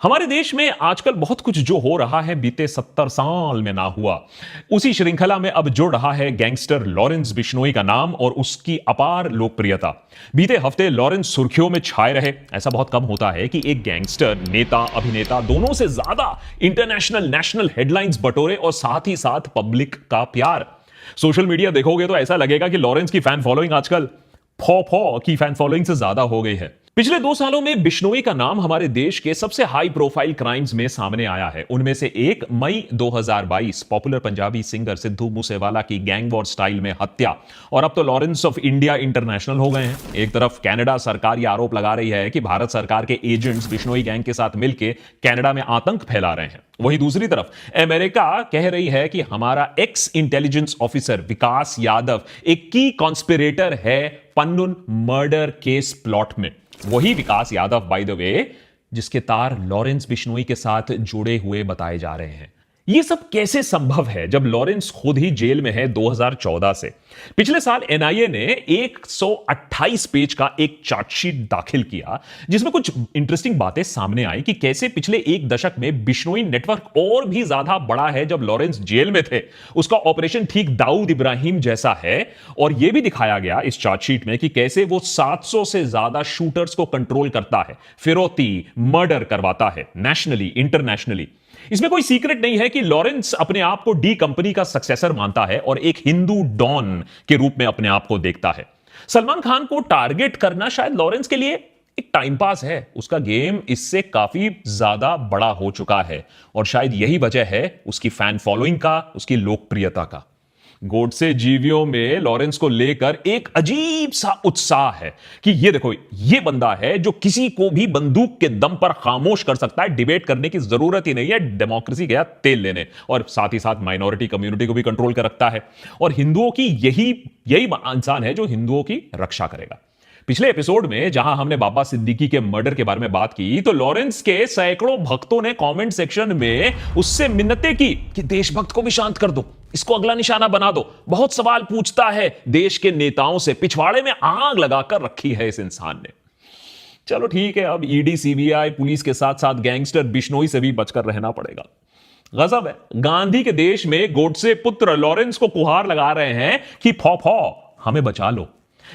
हमारे देश में आजकल बहुत कुछ जो हो रहा है बीते 70 साल में ना हुआ। उसी श्रृंखला में अब जुड़ रहा है गैंगस्टर लॉरेंस बिश्नोई का नाम और उसकी अपार लोकप्रियता। बीते हफ्ते लॉरेंस सुर्खियों में छाए रहे। ऐसा बहुत कम होता है कि एक गैंगस्टर नेता अभिनेता दोनों से ज्यादा इंटरनेशनल नेशनल हेडलाइंस बटोरे और साथ ही साथ पब्लिक का प्यार। सोशल मीडिया देखोगे तो ऐसा लगेगा कि लॉरेंस की फैन फॉलोइंग आजकल फॉ फॉ की फैन फॉलोइंग से ज्यादा हो गई है। पिछले 2 सालों में बिश्नोई का नाम हमारे देश के सबसे हाई प्रोफाइल क्राइम्स में सामने आया है। उनमें से एक मई 2022 पॉपुलर पंजाबी सिंगर सिद्धू मूसेवाला की गैंग वॉर स्टाइल में हत्या, और अब तो लॉरेंस ऑफ इंडिया इंटरनेशनल हो गए हैं। एक तरफ कनाडा सरकार यह आरोप लगा रही है कि भारत सरकार के एजेंट्स बिश्नोई गैंग के साथ मिलकर कनाडा में आतंक फैला रहे हैं। वहीं दूसरी तरफ अमेरिका कह रही है कि हमारा एक्स इंटेलिजेंस ऑफिसर विकास यादव एक की कॉन्स्पिरेटर है पन्नुन मर्डर केस प्लॉट में। वही विकास यादव बाय द वे जिसके तार लॉरेंस बिश्नोई के साथ जुड़े हुए बताए जा रहे हैं। यह सब कैसे संभव है जब लॉरेंस खुद ही जेल में है 2014 से। पिछले साल एनआईए ने 128 पेज का एक चार्जशीट दाखिल किया जिसमें कुछ इंटरेस्टिंग बातें सामने आई कि कैसे पिछले एक दशक में बिश्नोई नेटवर्क और भी ज्यादा बड़ा है जब लॉरेंस जेल में थे। उसका ऑपरेशन ठीक दाऊद इब्राहिम जैसा है। और यह भी दिखाया गया इस चार्जशीट में कि कैसे वो 700 से ज्यादा शूटर्स को कंट्रोल करता है, फिरौती मर्डर करवाता है नेशनली इंटरनेशनली। इसमें कोई सीक्रेट नहीं है कि लॉरेंस अपने आप को डी कंपनी का सक्सेसर मानता है और एक हिंदू डॉन के रूप में अपने आप को देखता है। सलमान खान को टारगेट करना शायद लॉरेंस के लिए एक टाइम पास है। उसका गेम इससे काफी ज्यादा बड़ा हो चुका है और शायद यही वजह है उसकी फैन फॉलोइंग का, उसकी लोकप्रियता का। गोडसे जीवियों में लॉरेंस को लेकर एक अजीब सा उत्साह है कि ये देखो, ये बंदा है जो किसी को भी बंदूक के दम पर खामोश कर सकता है। डिबेट करने की जरूरत ही नहीं है, डेमोक्रेसी गया तेल लेने। और साथ ही साथ माइनॉरिटी कम्युनिटी को भी कंट्रोल कर रखता है। और हिंदुओं की यही इंसान है जो हिंदुओं की रक्षा करेगा। पिछले एपिसोड में जहां हमने बाबा सिद्दीकी के मर्डर के बारे में बात की तो लॉरेंस के सैकड़ों भक्तों ने कमेंट सेक्शन में उससे मिन्नतें की कि देशभक्त को भी शांत कर दो, इसको अगला निशाना बना दो। बहुत सवाल पूछता है देश के नेताओं से, पिछवाड़े में आग लगाकर रखी है इस इंसान ने। चलो ठीक है, अब ईडी सीबीआई पुलिस के साथ साथ गैंगस्टर बिश्नोई से भी बचकर रहना पड़ेगा। गजब है, गांधी के देश में गोडसे पुत्र लॉरेंस को गुहार लगा रहे हैं कि फौ फौ हमें बचा लो।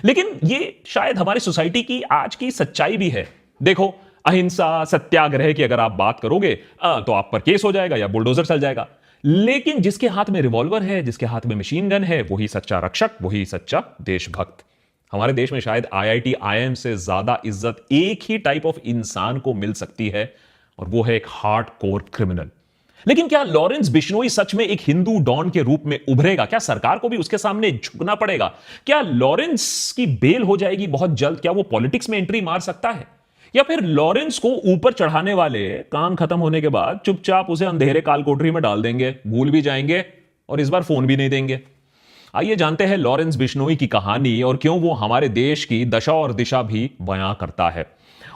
लेकिन ये शायद हमारी सोसाइटी की आज की सच्चाई भी है। देखो, अहिंसा सत्याग्रह की अगर आप बात करोगे तो आप पर केस हो जाएगा या बुलडोजर चल जाएगा। लेकिन जिसके हाथ में रिवॉल्वर है, जिसके हाथ में मशीन गन है, वही सच्चा रक्षक, वही सच्चा देशभक्त। हमारे देश में शायद आईआईटी आईएम से ज्यादा इज्जत एक ही टाइप ऑफ इंसान को मिल सकती है और वो है एक हार्ड कोर क्रिमिनल। लेकिन क्या लॉरेंस बिश्नोई सच में एक हिंदू डॉन के रूप में उभरेगा? क्या सरकार को भी उसके सामने झुकना पड़ेगा? क्या लॉरेंस की बेल हो जाएगी बहुत जल्द? क्या वो पॉलिटिक्स में एंट्री मार सकता है? या फिर लॉरेंस को ऊपर चढ़ाने वाले काम खत्म होने के बाद चुपचाप उसे अंधेरे काल कोठरी में डाल देंगे, भूल भी जाएंगे और इस बार फोन भी नहीं देंगे? आइए जानते हैं लॉरेंस बिश्नोई की कहानी और क्यों वो हमारे देश की दशा और दिशा भी बयां करता है।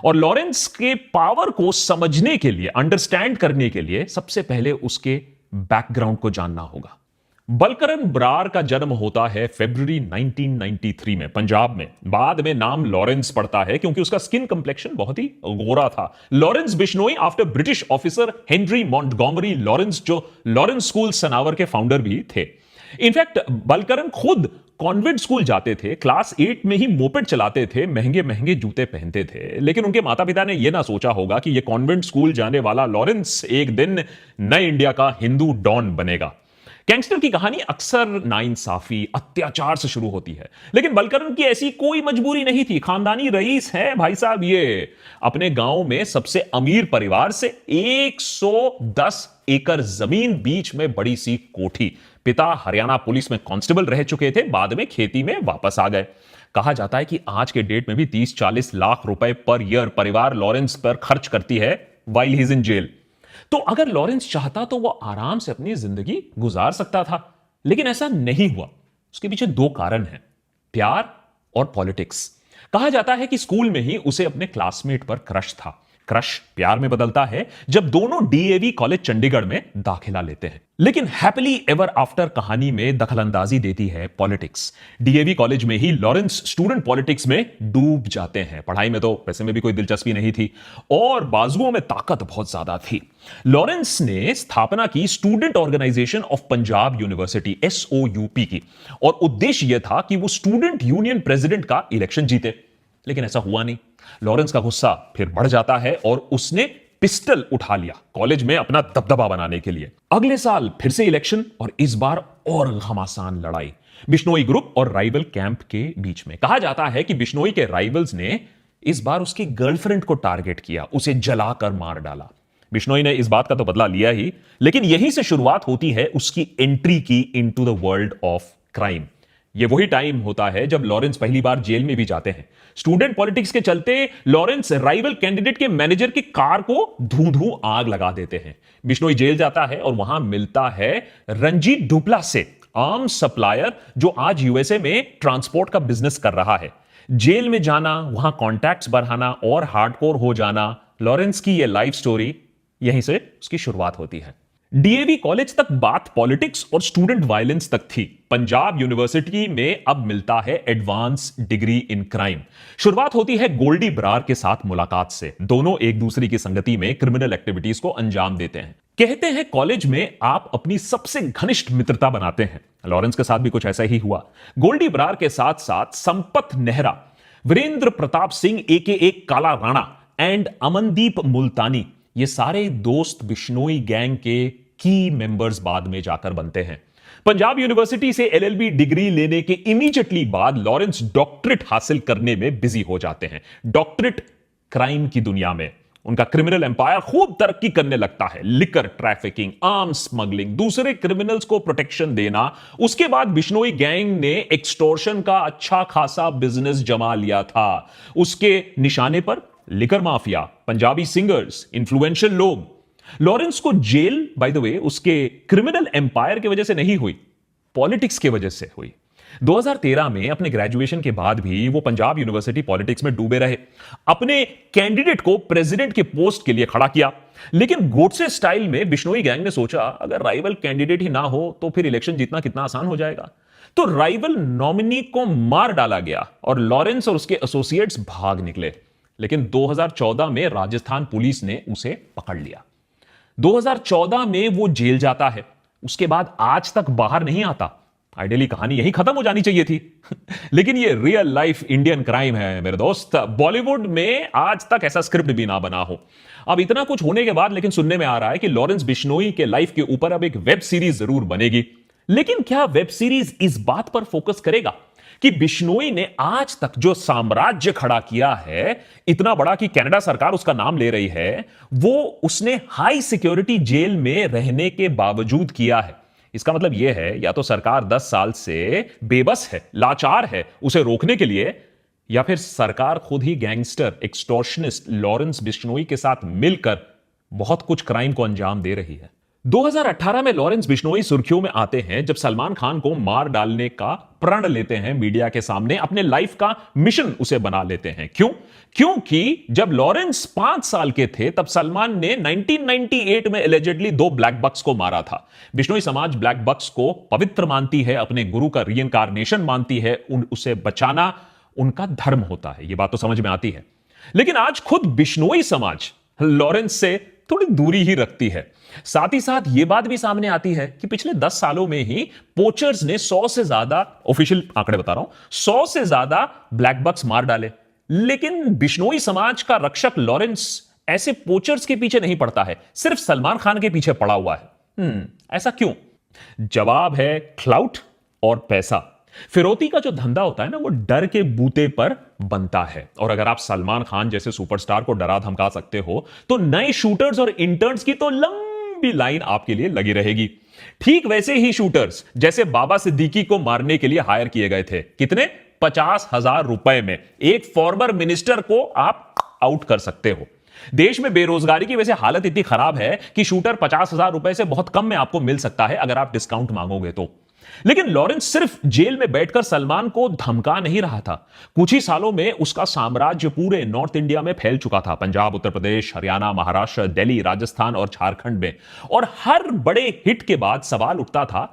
और लॉरेंस के पावर को समझने के लिए, अंडरस्टैंड करने के लिए सबसे पहले उसके बैकग्राउंड को जानना होगा। बलकरन ब्रार का जन्म होता है फरवरी 1993 में पंजाब में। बाद में नाम लॉरेंस पड़ता है क्योंकि उसका स्किन कंप्लेक्शन बहुत ही गोरा था। Lawrence Bishnoi after British officer Henry Montgomery Lawrence, जो लॉरेंस स्कूल सनावर के फाउंडर भी थे। इनफैक्ट बलकरन खुद कॉन्वेंट स्कूल जाते थे, क्लास 8 में ही मोपेड चलाते थे, महंगे महंगे जूते पहनते थे। लेकिन उनके माता पिता ने यह ना सोचा होगा कि यह कॉन्वेंट स्कूल जाने वाला लॉरेंस एक दिन नए इंडिया का हिंदू डॉन बनेगा। गैंगस्टर की कहानी अक्सर नाइंसाफी, अत्याचार से शुरू होती है, लेकिन बलकरन की ऐसी कोई मजबूरी नहीं थी। खानदानी रईस है भाई साहब ये। अपने गांव में सबसे अमीर परिवार से 110 एकड़ जमीन, बीच में बड़ी सी कोठी। पिता हरियाणा पुलिस में कांस्टेबल रह चुके थे, बाद में खेती में वापस आ गए। कहा जाता है कि आज के डेट में भी 30-40 लाख रुपए पर ईयर परिवार लॉरेंस पर खर्च करती है while he is in jail. तो अगर लॉरेंस चाहता तो वो आराम से अपनी जिंदगी गुजार सकता था, लेकिन ऐसा नहीं हुआ। उसके पीछे 2 कारण हैं, प्यार और पॉलिटिक्स। कहा जाता है कि स्कूल में ही उसे अपने क्लासमेट पर क्रश था। क्रश प्यार में बदलता है जब दोनों डीएवी कॉलेज चंडीगढ़ में दाखिला लेते हैं। लेकिन हैप्पीली एवर आफ्टर कहानी में दखलंदाजी देती है पॉलिटिक्स। डीएवी कॉलेज में ही लॉरेंस स्टूडेंट पॉलिटिक्स में डूब जाते हैं। पढ़ाई में तो वैसे में भी कोई दिलचस्पी नहीं थी और बाजुओं में ताकत बहुत ज्यादा थी। लॉरेंस ने स्थापना की student organisation of Punjab university SOUP की, और उद्देश्य यह था कि वो स्टूडेंट यूनियन प्रेसिडेंट का इलेक्शन जीते। लेकिन ऐसा हुआ नहीं। लॉरेंस का गुस्सा फिर बढ़ जाता है और उसने पिस्टल उठा लिया कॉलेज में अपना दबदबा बनाने के लिए। अगले साल फिर से इलेक्शन और इस बार और घमासान लड़ाई बिश्नोई ग्रुप और राइवल कैंप के बीच में। कहा जाता है कि बिश्नोई के राइवल्स ने इस बार उसकी गर्लफ्रेंड को टारगेट किया, उसे जलाकर मार डाला। बिश्नोई ने इस बात का तो बदला लिया ही, लेकिन यहीं से शुरुआत होती है उसकी एंट्री की into the world of crime. ये वही टाइम होता है जब लॉरेंस पहली बार जेल में भी जाते हैं। स्टूडेंट पॉलिटिक्स के चलते लॉरेंस राइवल कैंडिडेट के मैनेजर की कार को धू आग लगा देते हैं। बिश्नोई जेल जाता है और वहां मिलता है रंजीत डुप्ला से, आर्म्स सप्लायर जो आज यूएसए में ट्रांसपोर्ट का बिजनेस कर रहा है। जेल में जाना, वहां कॉन्टैक्ट्स बढ़ाना और हार्डकोर हो जाना, लॉरेंस की यह लाइफ स्टोरी यहीं से उसकी शुरुआत होती है। डीएवी कॉलेज तक बात पॉलिटिक्स और स्टूडेंट वायलेंस तक थी। पंजाब यूनिवर्सिटी में अब मिलता है एडवांस डिग्री इन क्राइम। शुरुआत होती है गोल्डी बरार के साथ मुलाकात से। दोनों एक दूसरे की संगति में क्रिमिनल एक्टिविटीज को अंजाम देते हैं। कहते हैं कॉलेज में आप अपनी सबसे घनिष्ठ मित्रता बनाते हैं। लॉरेंस के साथ भी कुछ ऐसा ही हुआ। गोल्डी बरार के साथ साथ संपत नेहरा, वीरेंद्र प्रताप सिंह AKA काला राणा एंड अमनदीप मुल्तानी, ये सारे दोस्त बिश्नोई गैंग के की मेंबर्स बाद में जाकर बनते हैं। पंजाब यूनिवर्सिटी से LLB डिग्री लेने के इमीडिएटली बाद लॉरेंस डॉक्टरेट हासिल करने में बिजी हो जाते हैं। डॉक्टरेट क्राइम की दुनिया में उनका क्रिमिनल एम्पायर खूब तरक्की करने लगता है। लिकर ट्रैफिकिंग, आर्म्स स्मगलिंग, दूसरे क्रिमिनल्स को प्रोटेक्शन देना। उसके बाद बिश्नोई गैंग ने एक्सटॉर्शन का अच्छा खासा बिजनेस जमा लिया था। उसके निशाने पर liquor mafia, Punjabi singers, influential लोग। लॉरेंस को जेल बाय द वे उसके क्रिमिनल एम्पायर की वजह से नहीं हुई, पॉलिटिक्स की वजह से हुई। 2013 में अपने ग्रेजुएशन के बाद भी वो पंजाब यूनिवर्सिटी पॉलिटिक्स में डूबे रहे। अपने कैंडिडेट को प्रेसिडेंट के पोस्ट के लिए खड़ा किया, लेकिन गोडसे स्टाइल में बिश्नोई गैंग ने सोचा अगर राइवल कैंडिडेट ही ना हो तो फिर इलेक्शन जीतना कितना आसान हो जाएगा। तो राइवल नॉमिनी को मार डाला गया और लॉरेंस और उसके एसोसिएट्स भाग निकले। लेकिन 2014 में राजस्थान पुलिस ने उसे पकड़ लिया। 2014 में वो जेल जाता है। उसके बाद आज तक बाहर नहीं आता। आइडियली कहानी यही खत्म हो जानी चाहिए थी लेकिन ये रियल लाइफ इंडियन क्राइम है मेरे दोस्त। बॉलीवुड में आज तक ऐसा स्क्रिप्ट भी ना बना हो। अब इतना कुछ होने के बाद लेकिन सुनने में आ रहा है कि लॉरेंस बिश्नोई के लाइफ के ऊपर अब एक वेब सीरीज जरूर बनेगी। लेकिन क्या वेब सीरीज इस बात पर फोकस करेगा कि बिश्नोई ने आज तक जो साम्राज्य खड़ा किया है, इतना बड़ा कि कनाडा सरकार उसका नाम ले रही है, वो उसने हाई सिक्योरिटी जेल में रहने के बावजूद किया है। इसका मतलब यह है या तो सरकार 10 साल से बेबस है, लाचार है उसे रोकने के लिए, या फिर सरकार खुद ही गैंगस्टर एक्सटॉर्शनिस्ट लॉरेंस बिश्नोई के साथ मिलकर बहुत कुछ क्राइम को अंजाम दे रही है। 2018 में लॉरेंस बिश्नोई सुर्खियों में आते हैं जब सलमान खान को मार डालने का प्रण लेते हैं मीडिया के सामने। अपने लाइफ का मिशन उसे बना लेते हैं। क्यों? क्योंकि जब लॉरेंस 5 साल के थे तब सलमान ने 1998 में एलिजेडली 2 ब्लैक बक्स को मारा था। बिश्नोई समाज ब्लैक बक्स को पवित्र मानती है, अपने गुरु का रीइंकार्नेशन मानती है, उसे बचाना उनका धर्म होता है। यह बात तो समझ में आती है। लेकिन आज खुद बिश्नोई समाज लॉरेंस से थोड़ी दूरी ही रखती है। साथ ही साथ यह बात भी सामने आती है कि पिछले 10 सालों में ही पोचर्स ने 100 से ज्यादा, ऑफिशियल आंकड़े बता रहा हूं, 100 से ज्यादा ब्लैक बक्स मार डाले। लेकिन बिश्नोई समाज का रक्षक लॉरेंस ऐसे पोचर्स के पीछे नहीं पड़ता है, सिर्फ सलमान खान के पीछे पड़ा हुआ है। ऐसा क्यों? जवाब है क्लाउट और पैसा। फिरौती का जो धंधा होता है ना, वो डर के बूते पर बनता है। और अगर आप सलमान खान जैसे सुपरस्टार को डरा धमका सकते हो तो नए शूटर्स और इंटर्न्स की तो लंबी लाइन आपके लिए लगी रहेगी। ठीक वैसे ही शूटर्स जैसे बाबा सिद्दीकी को मारने के लिए हायर किए गए थे। कितने? 50,000 रुपए में एक फॉर्मर मिनिस्टर को आप आउट कर सकते हो। देश में बेरोजगारी की वजह से हालत इतनी खराब है कि शूटर 50,000 रुपए से बहुत कम में आपको मिल सकता है अगर आप डिस्काउंट मांगोगे तो। लेकिन लॉरेंस सिर्फ जेल में बैठकर सलमान को धमका नहीं रहा था। कुछ ही सालों में उसका साम्राज्य पूरे नॉर्थ इंडिया में फैल चुका था, पंजाब, उत्तर प्रदेश, हरियाणा, महाराष्ट्र, दिल्ली, राजस्थान और झारखंड में। और हर बड़े हिट के बाद सवाल उठता था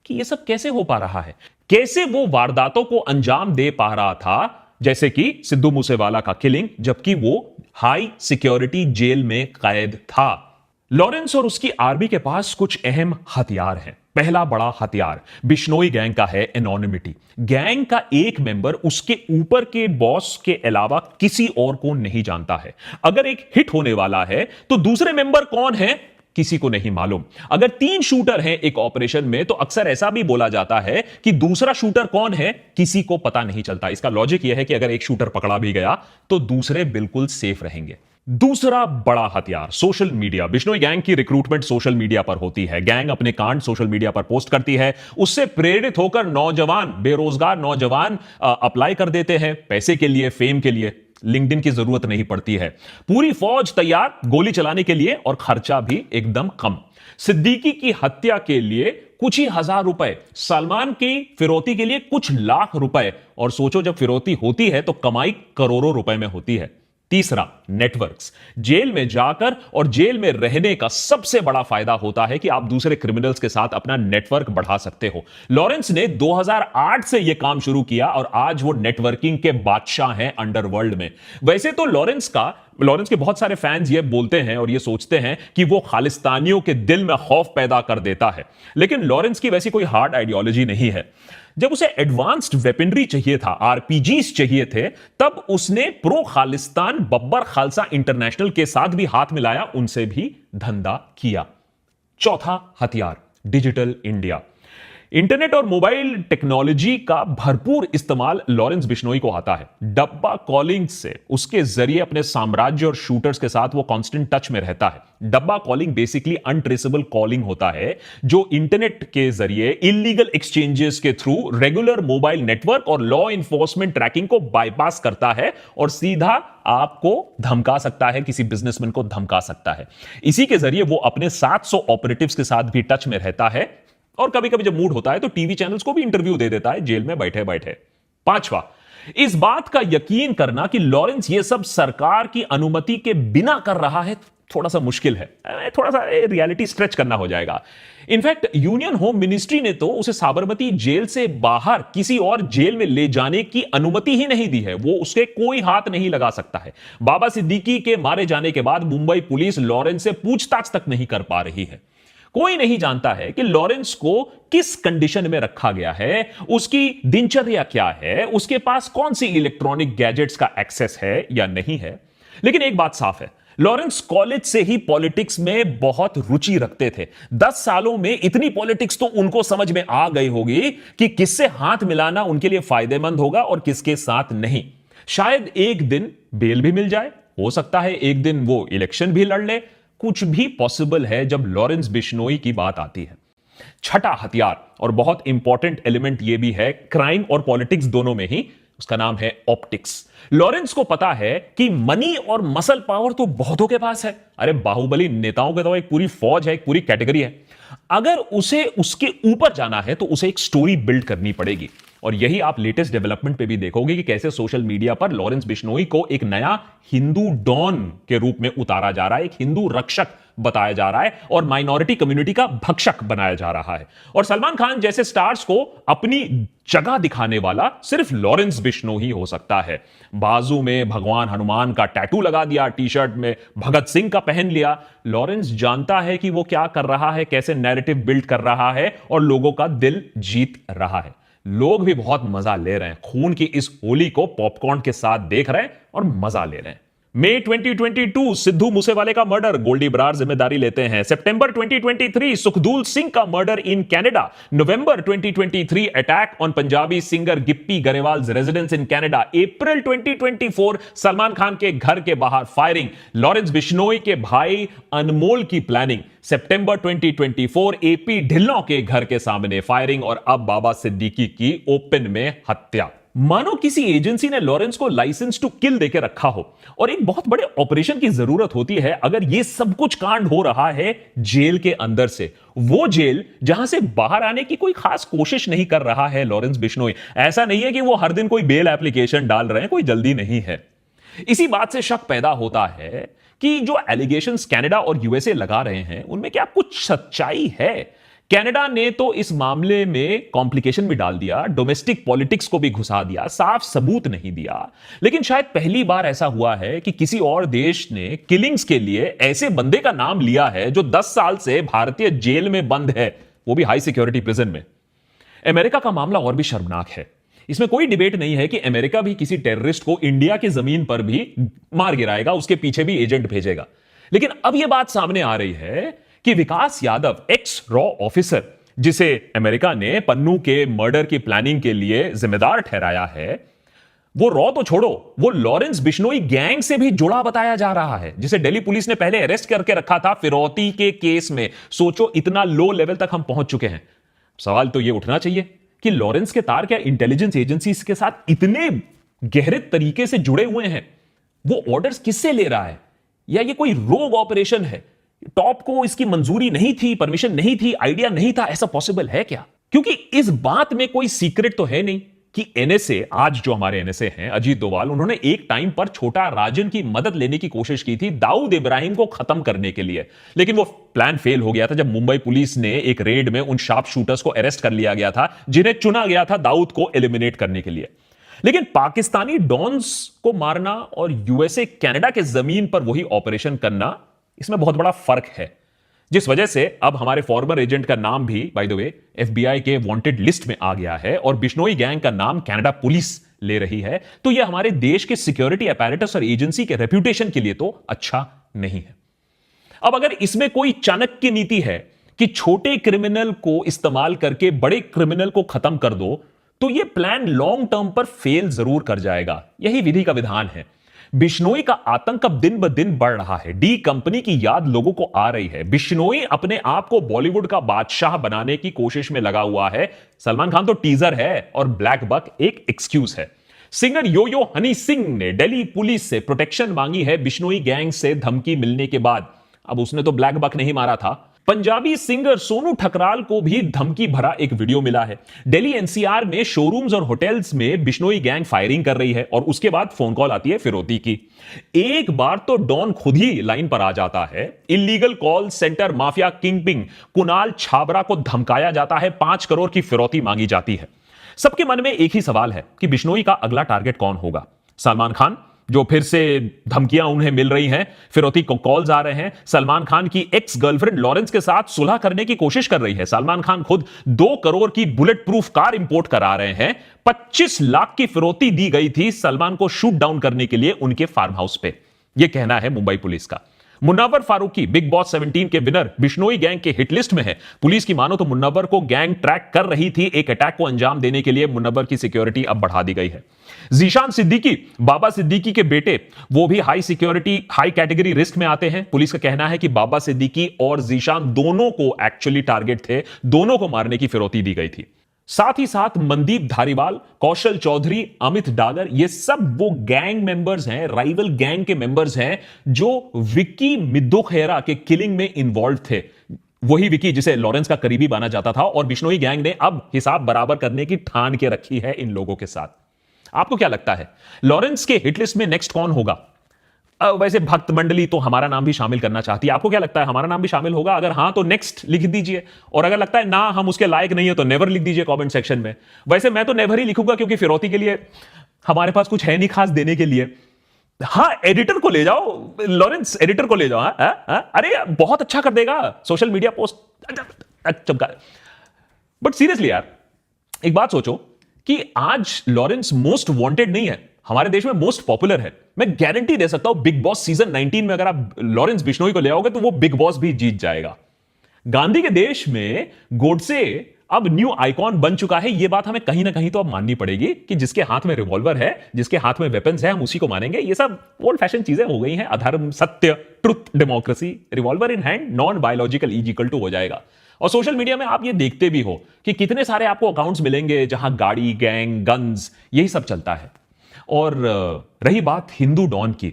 कि यह सब कैसे हो पा रहा है, कैसे वो वारदातों को अंजाम दे पा रहा था, जैसे कि सिद्धू मूसेवाला का किलिंग, जबकि वो हाई सिक्योरिटी जेल में कैद था। लॉरेंस और उसकी आर्मी के पास कुछ अहम हथियार हैं। पहला बड़ा हथियार बिश्नोई गैंग का है एनोनिमिटी। गैंग का एक मेंबर उसके ऊपर के बॉस के अलावा किसी और को नहीं जानता है। अगर एक हिट होने वाला है तो दूसरे मेंबर कौन है किसी को नहीं मालूम। अगर 3 शूटर हैं एक ऑपरेशन में तो अक्सर ऐसा भी बोला जाता है कि दूसरा शूटर कौन है किसी को पता नहीं चलता। इसका लॉजिक यह है कि अगर एक शूटर पकड़ा भी गया तो दूसरे बिल्कुल सेफ रहेंगे। दूसरा बड़ा हथियार सोशल मीडिया। बिश्नोई गैंग की रिक्रूटमेंट सोशल मीडिया पर होती है। गैंग अपने कांड सोशल मीडिया पर पोस्ट करती है, उससे प्रेरित होकर नौजवान, बेरोजगार नौजवान अप्लाई कर देते हैं पैसे के लिए, फेम के लिए। लिंक्डइन की जरूरत नहीं पड़ती है, पूरी फौज तैयार गोली चलाने के लिए और खर्चा भी एकदम कम। सिद्दीकी की हत्या के लिए कुछ ही हजार रुपए, सलमान की फिरौती के लिए कुछ लाख रुपए, और सोचो जब फिरौती होती है तो कमाई करोड़ों रुपए में होती है। तीसरा, नेटवर्क्स। जेल में जाकर और जेल में रहने का सबसे बड़ा फायदा होता है कि आप दूसरे क्रिमिनल्स के साथ अपना नेटवर्क बढ़ा सकते हो। लॉरेंस ने 2008 से यह काम शुरू किया और आज वो नेटवर्किंग के बादशाह हैं अंडरवर्ल्ड में। वैसे तो लॉरेंस के बहुत सारे फैंस ये बोलते हैं और ये सोचते हैं कि वो खालिस्तानियों के दिल में खौफ पैदा कर देता है, लेकिन लॉरेंस की वैसी कोई हार्ड आइडियोलॉजी नहीं है। जब उसे एडवांस्ड वेपनरी चाहिए था, आरपीजीज चाहिए थे, तब उसने प्रो खालिस्तान बब्बर खालसा इंटरनेशनल के साथ भी हाथ मिलाया, उनसे भी धंधा किया। चौथा हथियार डिजिटल इंडिया। इंटरनेट और मोबाइल टेक्नोलॉजी का भरपूर इस्तेमाल लॉरेंस बिश्नोई को आता है। डब्बा कॉलिंग से उसके जरिए अपने साम्राज्य और शूटर्स के साथ वो कांस्टेंट टच में रहता है। डब्बा कॉलिंग बेसिकली अनट्रेसेबल कॉलिंग होता है जो इंटरनेट के जरिए इलीगल एक्सचेंजेस के थ्रू रेगुलर मोबाइल नेटवर्क और लॉ इन्फोर्समेंट ट्रैकिंग को बाईपास करता है और सीधा आपको धमका सकता है, किसी बिजनेसमैन को धमका सकता है। इसी के जरिए वो अपने 700 ऑपरेटिव्स के साथ भी टच में रहता है और कभी कभी जब मूड होता है तो टीवी चैनल्स को भी इंटरव्यू दे देता है जेल में बैठे बैठे। पांचवा, इस बात का यकीन करना कि लॉरेंस ये सब सरकार की अनुमति के बिना कर रहा है थोड़ा सा मुश्किल है, थोड़ा सा रियलिटी स्ट्रेच करना हो जाएगा। इनफैक्ट यूनियन होम मिनिस्ट्री ने तो उसे साबरमती जेल से बाहर किसी और जेल में ले जाने की अनुमति ही नहीं दी है, वो उसके कोई हाथ नहीं लगा सकता है। बाबा सिद्दीकी के मारे जाने के बाद मुंबई पुलिस लॉरेंस से पूछताछ तक नहीं कर पा रही है। कोई नहीं जानता है कि लॉरेंस को किस कंडीशन में रखा गया है, उसकी दिनचर्या क्या है, उसके पास कौन सी इलेक्ट्रॉनिक गैजेट्स का एक्सेस है या नहीं है। लेकिन एक बात साफ है, लॉरेंस कॉलेज से ही पॉलिटिक्स में बहुत रुचि रखते थे। 10 सालों में इतनी पॉलिटिक्स तो उनको समझ में आ गई होगी कि किससे हाथ मिलाना उनके लिए फायदेमंद होगा और किसके साथ नहीं। शायद एक दिन बेल भी मिल जाए, हो सकता है एक दिन वो इलेक्शन भी लड़ ले, कुछ भी पॉसिबल है जब लॉरेंस बिश्नोई की बात आती है। छठा हथियार और बहुत इंपॉर्टेंट एलिमेंट यह भी है क्राइम और पॉलिटिक्स दोनों में ही, उसका नाम है ऑप्टिक्स। लॉरेंस को पता है कि मनी और मसल पावर तो बहुतों के पास है। अरे बाहुबली नेताओं के तो एक पूरी फौज है, एक पूरी कैटेगरी है। अगर उसे उसके ऊपर जाना है तो उसे एक स्टोरी बिल्ड करनी पड़ेगी और यही आप लेटेस्ट डेवलपमेंट पे भी देखोगे कि कैसे सोशल मीडिया पर लॉरेंस बिश्नोई को एक नया हिंदू डॉन के रूप में उतारा जा रहा है, एक हिंदू रक्षक बताया जा रहा है और माइनॉरिटी कम्युनिटी का भक्षक बनाया जा रहा है। और सलमान खान जैसे स्टार्स को अपनी जगह दिखाने वाला सिर्फ लॉरेंस बिश्नोई ही हो सकता है। बाजू में भगवान हनुमान का टैटू लगा दिया, टी शर्ट में भगत सिंह का पहन लिया। लॉरेंस जानता है कि वो क्या कर रहा है, कैसे नैरेटिव बिल्ड कर रहा है और लोगों का दिल जीत रहा है। लोग भी बहुत मजा ले रहे हैं, खून की इस होली को पॉपकॉर्न के साथ देख रहे हैं और मजा ले रहे हैं। मई 2022 सिद्धू मूसेवाले का मर्डर, गोल्डी बरार जिम्मेदारी लेते हैं। सितंबर 2023 सुखदूल सिंह का murder in Canada. November 2023 attack on Punjabi singer Gippy Grewal residence in Canada. April 2024 Salman Khan के घर के बाहर फायरिंग, लॉरेंस बिश्नोई के भाई अनमोल की प्लानिंग। सितंबर 2024 एपी ढिल्लों के घर के सामने फायरिंग और अब बाबा सिद्दीकी की ओपन में हत्या। मानो किसी एजेंसी ने लॉरेंस को लाइसेंस टू किल देके रखा हो और एक बहुत बड़े ऑपरेशन की जरूरत होती है अगर यह सब कुछ कांड हो रहा है जेल के अंदर से, वो जेल जहां से बाहर आने की कोई खास कोशिश नहीं कर रहा है लॉरेंस बिश्नोई। ऐसा नहीं है कि वो हर दिन कोई बेल एप्लीकेशन डाल रहे हैं, कोई जल्दी नहीं है। इसी बात से शक पैदा होता है कि जो एलिगेशंस कनाडा और यूएसए लगा रहे हैं उनमें क्या कुछ सच्चाई है। कनाडा ने तो इस मामले में कॉम्प्लिकेशन भी डाल दिया, डोमेस्टिक पॉलिटिक्स को भी घुसा दिया, साफ सबूत नहीं दिया। लेकिन शायद पहली बार ऐसा हुआ है कि किसी और देश ने किलिंग्स के लिए ऐसे बंदे का नाम लिया है जो 10 साल से भारतीय जेल में बंद है, वो भी हाई सिक्योरिटी प्रिजन में। अमेरिका का मामला और भी शर्मनाक है। इसमें कोई डिबेट नहीं है कि अमेरिका भी किसी टेररिस्ट को इंडिया की जमीन पर भी मार गिराएगा, उसके पीछे भी एजेंट भेजेगा। लेकिन अब यह बात सामने आ रही है कि विकास यादव, एक्स रॉ ऑफिसर, जिसे अमेरिका ने पन्नू के मर्डर की प्लानिंग के लिए जिम्मेदार ठहराया है, वो रॉ तो छोड़ो, वो लॉरेंस बिश्नोई गैंग से भी जुड़ा बताया जा रहा है, जिसे दिल्ली पुलिस ने पहले अरेस्ट करके रखा था फिरौती के केस में। सोचो, इतना लो लेवल तक हम पहुंच चुके हैं। सवाल तो यह उठना चाहिए कि लॉरेंस के तार क्या इंटेलिजेंस एजेंसीज के साथ इतने गहरे तरीके से जुड़े हुए हैं? वो ऑर्डर्स किससे ले रहा है? या ये कोई रोग ऑपरेशन है? टॉप को इसकी मंजूरी नहीं थी, परमिशन नहीं थी, आइडिया नहीं था, ऐसा पॉसिबल है क्या? क्योंकि इस बात में कोई सीक्रेट तो है नहीं कि एनएसए, आज जो हमारे एनएसए हैं, अजीत डोभाल, उन्होंने एक टाइम पर छोटा राजन की मदद लेने की कोशिश की थी दाऊद इब्राहिम को खत्म करने के लिए। लेकिन वो प्लान फेल हो गया था जब मुंबई पुलिस ने एक रेड में उन शार्प शूटर्स को अरेस्ट कर लिया गया था जिन्हें चुना गया था दाऊद को एलिमिनेट करने के लिए। लेकिन पाकिस्तानी डॉन्स को मारना और यूएसए कनाडा के जमीन पर वही ऑपरेशन करना, इसमें बहुत बड़ा फर्क है, जिस वजह से अब हमारे फॉर्मर एजेंट का नाम भी बाय द वे एफबीआई के वांटेड लिस्ट में आ गया है और बिश्नोई गैंग का नाम कनाडा पुलिस ले रही है। तो यह हमारे देश के सिक्योरिटी अपैरेटस और एजेंसी के रेप्यूटेशन के लिए तो अच्छा नहीं है। अब अगर इसमें कोई चाणक्य नीति है कि छोटे क्रिमिनल को इस्तेमाल करके बड़े क्रिमिनल को खत्म कर दो, तो यह प्लान लॉन्ग टर्म पर फेल जरूर कर जाएगा। यही विधि का विधान है। बिश्नोई का आतंक अब दिन ब दिन बढ़ रहा है। डी कंपनी की याद लोगों को आ रही है। बिश्नोई अपने आप को बॉलीवुड का बादशाह बनाने की कोशिश में लगा हुआ है। सलमान खान तो टीजर है और ब्लैक बक एक एक्सक्यूज है। सिंगर यो यो हनी सिंह ने दिल्ली पुलिस से प्रोटेक्शन मांगी है बिश्नोई गैंग से धमकी मिलने के बाद। अब उसने तो ब्लैक बक नहीं मारा था, पंजाबी सिंगर सोनू ठकराल को भी धमकी भरा एक वीडियो मिला है। दिल्ली एनसीआर में शोरूम्स और होटल्स में बिश्नोई गैंग फायरिंग कर रही है और उसके बाद फोन कॉल आती है फिरौती की। एक बार तो डॉन खुद ही लाइन पर आ जाता है। Illegal call centre mafia kingpin Kunal Chhabra को धमकाया जाता है, 5 करोड़ की फिरौती मांगी जाती है। सबके मन में एक ही सवाल है कि बिश्नोई का अगला टारगेट कौन होगा? सलमान खान, जो फिर से धमकियां उन्हें मिल रही हैं, फिरौती को कॉल्स आ रहे हैं। सलमान खान की एक्स गर्लफ्रेंड लॉरेंस के साथ सुलह करने की कोशिश कर रही है। सलमान खान खुद 2 करोड़ की बुलेट प्रूफ कार इंपोर्ट करा रहे हैं। 25 लाख की फिरौती दी गई थी सलमान को शूट डाउन करने के लिए उनके फार्म हाउस पे, यह कहना है मुंबई पुलिस का। मुन्नावर फारूकी बिग बॉस 17 के विनर बिश्नोई गैंग के हिट लिस्ट में है। पुलिस की मानो तो मुन्नावर को गैंग ट्रैक कर रही थी। एक अटैक को अंजाम देने के लिए मुन्नावर की सिक्योरिटी अब बढ़ा दी गई है। जीशान सिद्दीकी, बाबा सिद्दीकी के बेटे, वो भी high security high category risk में आते हैं। पुलिस का कहना है कि बाबा सिद्दीकी और जीशान दोनों को एक्चुअली टारगेट थे, दोनों को मारने की फिरौती दी गई थी। साथ ही साथ मनदीप धारीवाल, कौशल चौधरी, अमित डागर, ये सब वो गैंग मेंबर्स हैं, राइवल गैंग के मेंबर्स हैं जो विक्की मिद्दो खेरा के किलिंग में इन्वॉल्व थे। वही विक्की जिसे लॉरेंस का करीबी माना जाता था और बिश्नोई गैंग ने अब हिसाब बराबर करने की ठान के रखी है इन लोगों के साथ। आपको क्या लगता है लॉरेंस के हिटलिस्ट में नेक्स्ट कौन होगा? वैसे भक्त मंडली तो हमारा नाम भी शामिल करना चाहती है। आपको क्या लगता है हमारा नाम भी शामिल होगा? अगर हां तो नेक्स्ट लिख दीजिए, और अगर लगता है ना हम उसके लायक नहीं है तो नेवर लिख दीजिए कमेंट सेक्शन में। वैसे मैं तो नेवर ही लिखूंगा क्योंकि फिरौती के लिए हमारे पास कुछ है नहीं खास देने के लिए। हाँ, एडिटर को ले जाओ, लॉरेंस एडिटर को ले जाओ। अरे बहुत अच्छा कर देगा सोशल मीडिया पोस्ट चमका। बट सीरियसली यार, एक बात सोचो कि आज लॉरेंस मोस्ट वांटेड नहीं है, हमारे देश में मोस्ट पॉपुलर है। मैं गारंटी दे सकता हूं बिग बॉस सीजन 19 में अगर आप लॉरेंस बिश्नोई को ले आओगे तो वो बिग बॉस भी जीत जाएगा। गांधी के देश में गोडसे अब न्यू आइकॉन बन चुका है। यह बात हमें कहीं ना कहीं तो अब माननी पड़ेगी कि जिसके हाथ में रिवॉल्वर है, जिसके हाथ में वेपन्स है, हम उसी को मानेंगे। ये सब ओल्ड फैशन चीजें हो गई हैं। अधर्म, सत्य, truth, democracy, revolver in hand, non biological is equal to हो जाएगा। और सोशल मीडिया में आप ये देखते भी हो कि कितने सारे आपको अकाउंट्स मिलेंगे जहां गाड़ी, गैंग, गन्स, यही सब चलता है। और रही बात हिंदू डॉन की,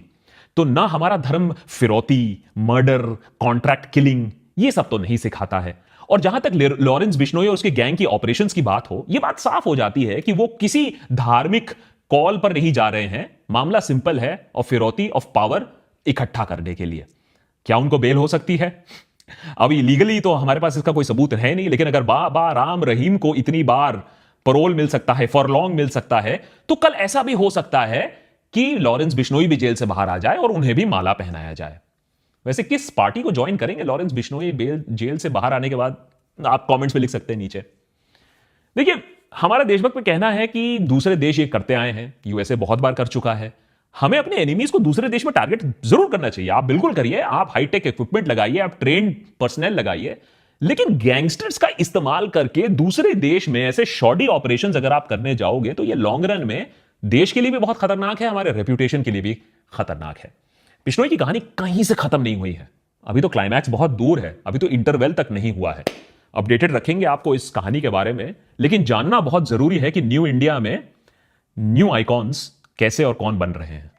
तो ना हमारा धर्म फिरौती, मर्डर, कॉन्ट्रैक्ट किलिंग, ये सब तो नहीं सिखाता है। और जहां तक लॉरेंस बिश्नोई और उसके गैंग की ऑपरेशंस की बात हो, यह बात साफ हो जाती है कि वो किसी धार्मिक कॉल पर नहीं जा रहे हैं। मामला सिंपल है, और फिरौती ऑफ पावर इकट्ठा करने के लिए। क्या उनको बेल हो सकती है? अभी लीगली तो हमारे पास इसका कोई सबूत है नहीं, लेकिन अगर बाबा राम रहीम को इतनी बार परोल मिल सकता है, फॉरलॉन्ग मिल सकता है, तो कल ऐसा भी हो सकता है कि लॉरेंस बिश्नोई भी जेल से बाहर आ जाए और उन्हें भी माला पहनाया जाए। वैसे किस पार्टी को ज्वाइन करेंगे लॉरेंस बिश्नोई जेल से बाहर आने के बाद? आप कमेंट्स में लिख सकते हैं नीचे। देखिए, हमारा देशभक्त में कहना है कि दूसरे देश ये करते आए हैं, यूएसए बहुत बार कर चुका है। हमें अपने एनिमीज को दूसरे देश में टारगेट जरूर करना चाहिए। आप बिल्कुल करिए, आप हाईटेक इक्विपमेंट लगाइए, आप ट्रेन पर्सनल लगाइए, लेकिन गैंगस्टर्स का इस्तेमाल करके दूसरे देश में ऐसे शॉडी ऑपरेशंस अगर आप करने जाओगे तो ये लॉन्ग रन में देश के लिए भी बहुत खतरनाक है, हमारे रेप्यूटेशन के लिए भी खतरनाक है। बिश्नोई की कहानी कहीं से खत्म नहीं हुई है। अभी तो क्लाइमैक्स बहुत दूर है, अभी तो इंटरवेल तक नहीं हुआ है। अपडेटेड रखेंगे आपको इस कहानी के बारे में, लेकिन जानना बहुत जरूरी है कि न्यू इंडिया में न्यू आइकॉन्स कैसे और कौन बन रहे हैं।